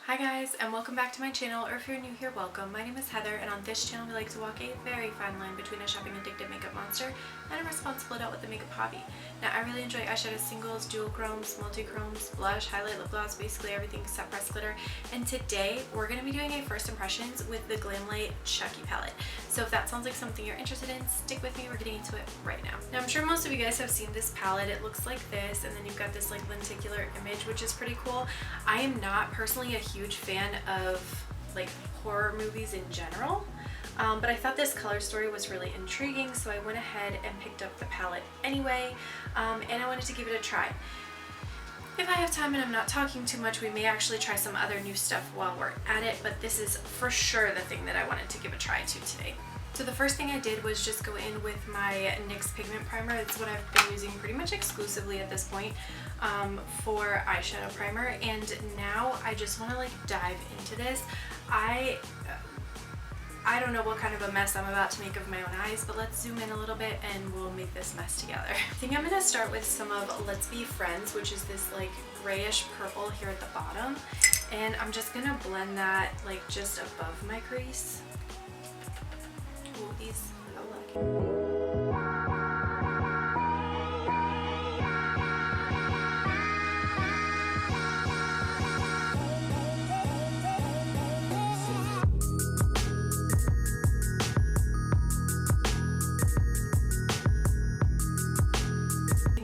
Hi guys, and welcome back to my channel, or if you're new here, welcome. My name is Heather, and on this channel we like to walk a very fine line between a shopping addicted makeup monster and a responsible adult with a makeup hobby. Now, I really enjoy eyeshadow singles, dual chromes, multi-chromes, blush, highlight, lip gloss, basically everything except pressed glitter. And today we're going to be doing a first impressions with the Glamlite Chucky Palette. So if that sounds like something you're interested in, stick with me, we're getting into it right now. Now, I'm sure most of you guys have seen this palette. It looks like this, and then you've got this like lenticular image, which is pretty cool. I am not personally a huge fan of like horror movies in general, but I thought this color story was really intriguing, so I went ahead and picked up the palette anyway, and I wanted to give it a try. If I have time and I'm not talking too much, we may actually try some other new stuff while we're at it, but this is for sure the thing that I wanted to give a try to today. So the first thing I did was just go in with my NYX pigment primer. It's what I've been using pretty much exclusively at this point for eyeshadow primer, and now I just want to like dive into this. I don't know what kind of a mess I'm about to make of my own eyes, but let's zoom in a little bit and we'll make this mess together. I think I'm going to start with some of Let's Be Friends, which is this like grayish purple here at the bottom, and I'm just going to blend that like just above my crease. Ooh, these are lucky.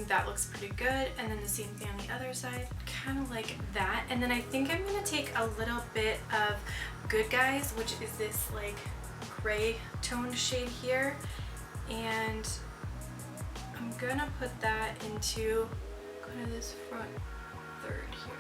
That looks pretty good, and then the same thing on the other side, kind of like that. And then I think I'm going to take a little bit of Good Guys, which is this like gray toned shade here, and I'm gonna put that into kind of this front third here.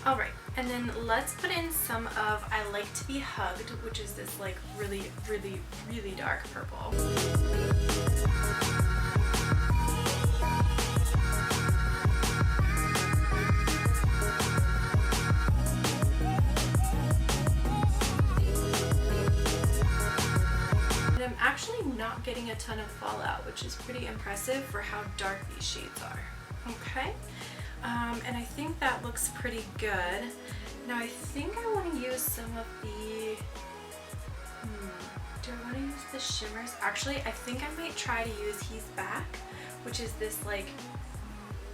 Alright, and then let's put in some of I Like to Be Hugged, which is this like really dark purple. And I'm actually not getting a ton of fallout, which is pretty impressive for how dark these shades are. Okay. And I think that looks pretty good. Now I think I want to use some of the, do I want to use the shimmers? Actually, I think I might try to use He's Back, which is this like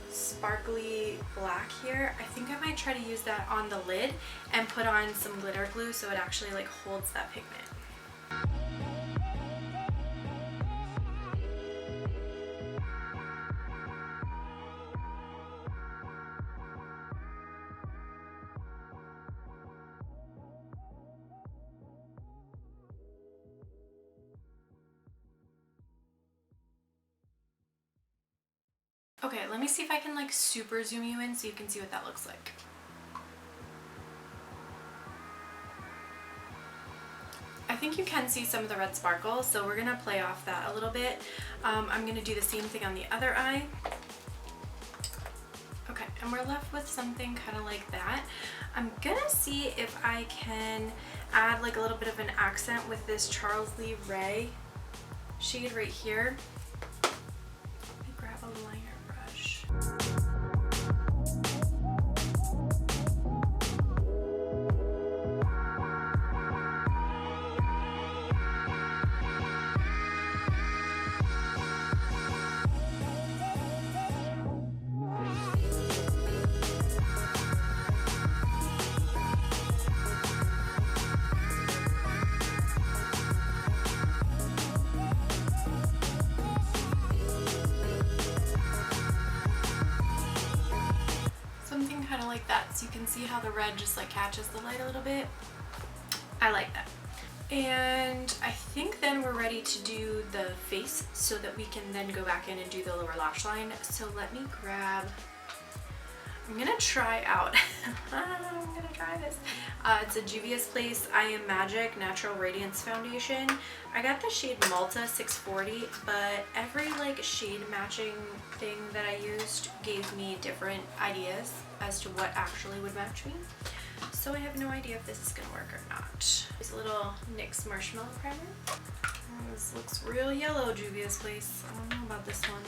sparkly black here. I think I might try to use that on the lid and put on some glitter glue so it actually like holds that pigment. Okay, let me see if I can like super zoom you in so you can see what that looks like. I think you can see some of the red sparkles, so we're gonna play off that a little bit. I'm gonna do the same thing on the other eye. Okay, and we're left with something kind of like that. I'm gonna see if I can add like a little bit of an accent with this Charles Lee Ray shade right here. Let me grab a liner brush. Kind of like that, so you can see how the red just like catches the light a little bit. I like that. And I think then we're ready to do the face so that we can then go back in and do the lower lash line. So let me grab, I'm gonna try out I'm gonna try this. It's a Juvias Place I Am Magic Natural Radiance Foundation. I got the shade Malta 640, but every like shade matching thing that I used gave me different ideas as to what actually would match me. So I have no idea if this is gonna work or not. There's a little little NYX Marshmallow Primer. This looks real yellow, Juvia's Place. I don't know about this one.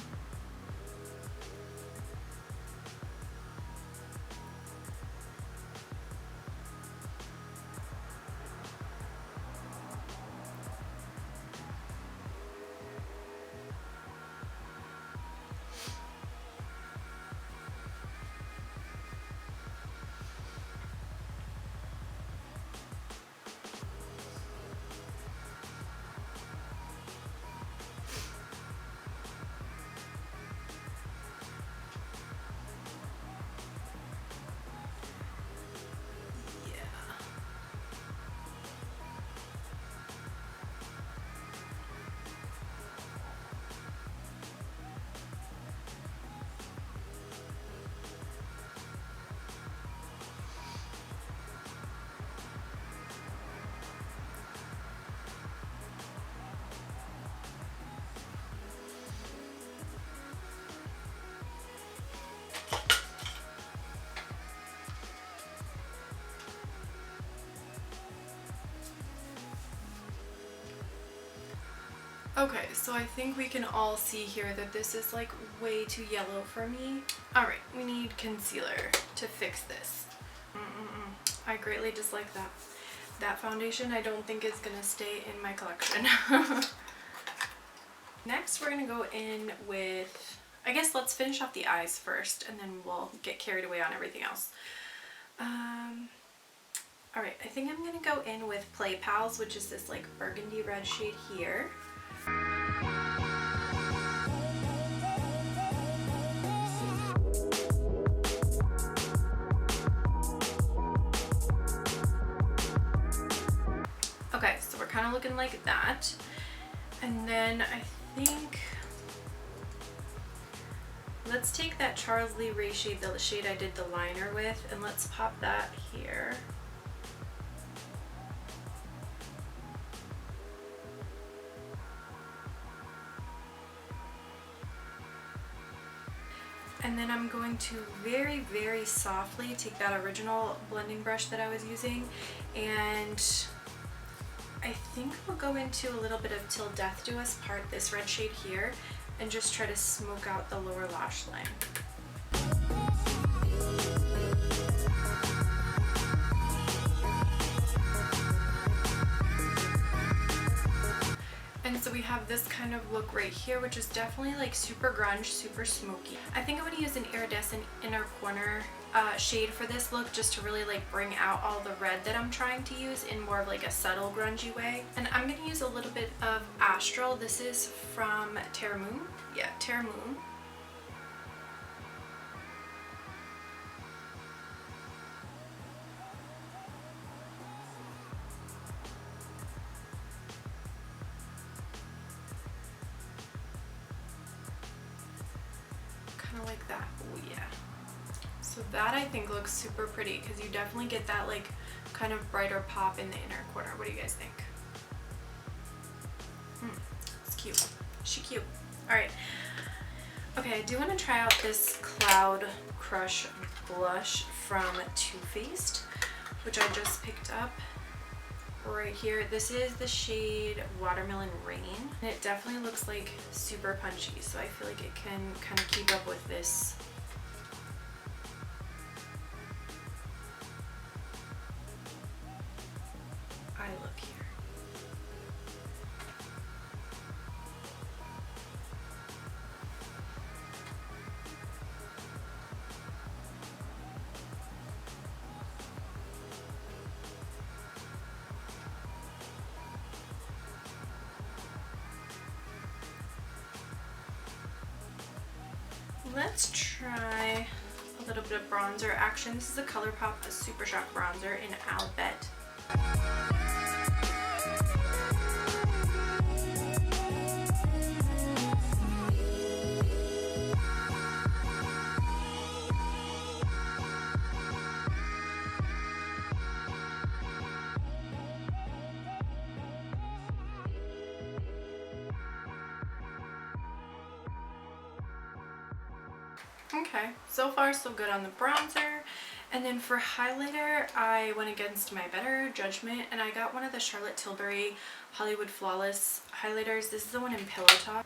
Okay, so I think we can all see here that this is like way too yellow for me. Alright, we need concealer to fix this. I greatly dislike that. That foundation I don't think is gonna stay in my collection. Next we're gonna go in with, I guess let's finish off the eyes first and then we'll get carried away on everything else. Alright, I think I'm gonna go in with Play Pals, which is this like burgundy red shade here. Okay, so we're kind of looking like that. And then I think let's take that Charles Lee Ray shade, the shade I did the liner with, and let's pop that here. And then I'm going to very, very softly take that original blending brush that I was using, and I think we'll go into a little bit of Till Death Do Us Part, this red shade here, and just try to smoke out the lower lash line. And so we have this kind of look right here, which is definitely like super grunge, super smoky. I think I'm going to use an iridescent inner corner shade for this look, just to really like bring out all the red that I'm trying to use in more of like a subtle grungy way. And I'm going to use a little bit of Astral. This is from Terra Moon. Yeah, Terra Moon. Like that. Oh yeah. So that I think looks super pretty, because you definitely get that like kind of brighter pop in the inner corner. What do you guys think? It's cute. She cute. Alright. Okay, I do want to try out this Cloud Crush blush from Too Faced, which I just picked up right here. This is the shade Watermelon Rain, and it definitely looks like super punchy, so I feel like it can kind of keep up with this eye look here. Let's try a little bit of bronzer action. This is a Colourpop, a Super Shock bronzer in I'll Bet. Okay, so far so good on the bronzer. And then for highlighter, I went against my better judgment and I got one of the Charlotte Tilbury Hollywood Flawless highlighters. This is the one in Pillow Talk.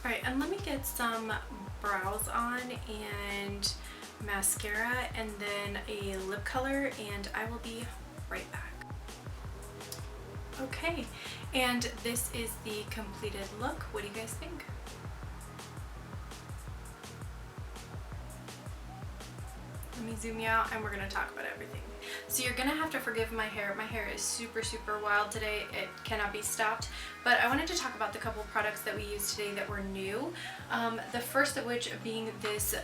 Alright, and let me get some brows on and mascara and then a lip color, and I will be right back. Okay, and this is the completed look. What do you guys think? Let me zoom you out and we're going to talk about everything. So you're going to have to forgive my hair. My hair is super wild today. It cannot be stopped. But I wanted to talk about the couple products that we used today that were new. The first of which being this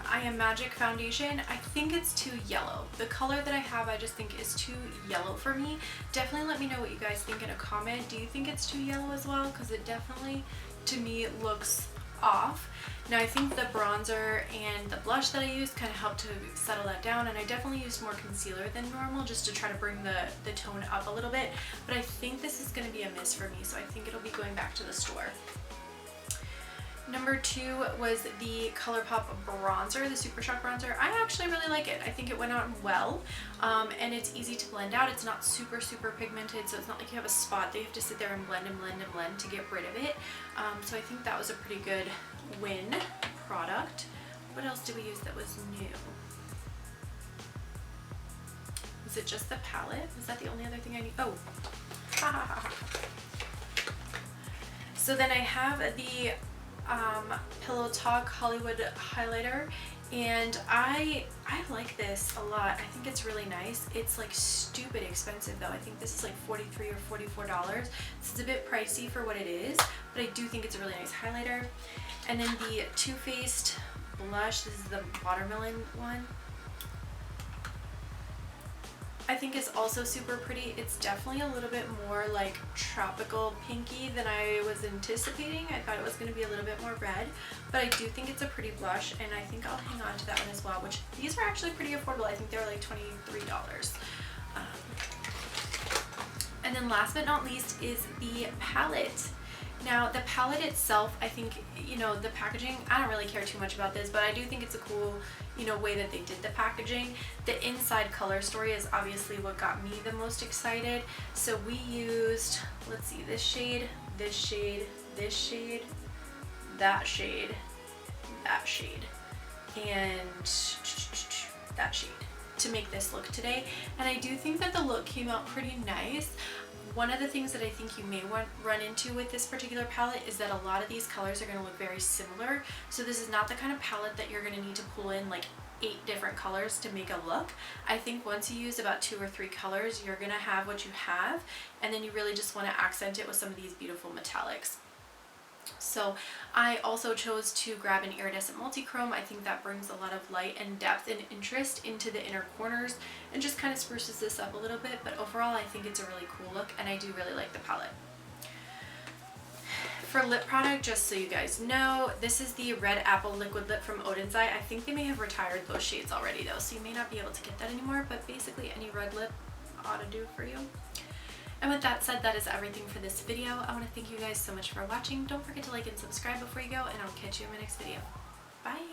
I Am Magic foundation. I think it's too yellow. The color that I have I just think is too yellow for me. Definitely let me know what you guys think in a comment. Do you think it's too yellow as well? Because it definitely to me looks off. Now I think the bronzer and the blush that I used kind of helped to settle that down, and I definitely used more concealer than normal just to try to bring the tone up a little bit, but I think this is going to be a miss for me, so I think it'll be going back to the store. Number 2 was the Colourpop bronzer, the Super Shock bronzer. I actually really like it. I think it went on well, and it's easy to blend out. It's not super pigmented, so it's not like you have a spot that you have to sit there and blend to get rid of it. So I think that was a pretty good win product. What else did we use that was new? Was it just the palette? Was that the only other thing I need? Oh, So then I have the Pillow Talk Hollywood highlighter, and I like this a lot. I think it's really nice. It's like stupid expensive though. I think this is like $43 or $44. This is a bit pricey for what it is, but I do think it's a really nice highlighter. And then the Too Faced blush, this is the watermelon one. I think it's also super pretty. It's definitely a little bit more like tropical pinky than I was anticipating. I thought it was going to be a little bit more red, but I do think it's a pretty blush, and I think I'll hang on to that one as well, which these are actually pretty affordable. I think they were like $23. And then last but not least is the palette. Now the palette itself, I think, you know, the packaging, I don't really care too much about this, but I do think it's a cool, you know, way that they did the packaging. The inside color story is obviously what got me the most excited. So we used, let's see, this shade, this shade, this shade, that shade, that shade, and that shade to make this look today. And I do think that the look came out pretty nice. One of the things that I think you may run into with this particular palette is that a lot of these colors are going to look very similar. So this is not the kind of palette that you're going to need to pull in like 8 different colors to make a look. I think once you use about 2 or 3 colors, you're going to have what you have, and then you really just want to accent it with some of these beautiful metallics. So I also chose to grab an iridescent multi-chrome. I think that brings a lot of light and depth and interest into the inner corners and just kind of spruces this up a little bit, but overall I think it's a really cool look, and I do really like the palette. For lip product, just so you guys know, this is the Red Apple Liquid Lip from Odin's Eye. I think they may have retired those shades already though, so you may not be able to get that anymore, but basically any red lip ought to do for you. And with that said, that is everything for this video. I want to thank you guys so much for watching. Don't forget to like and subscribe before you go, and I'll catch you in my next video. Bye!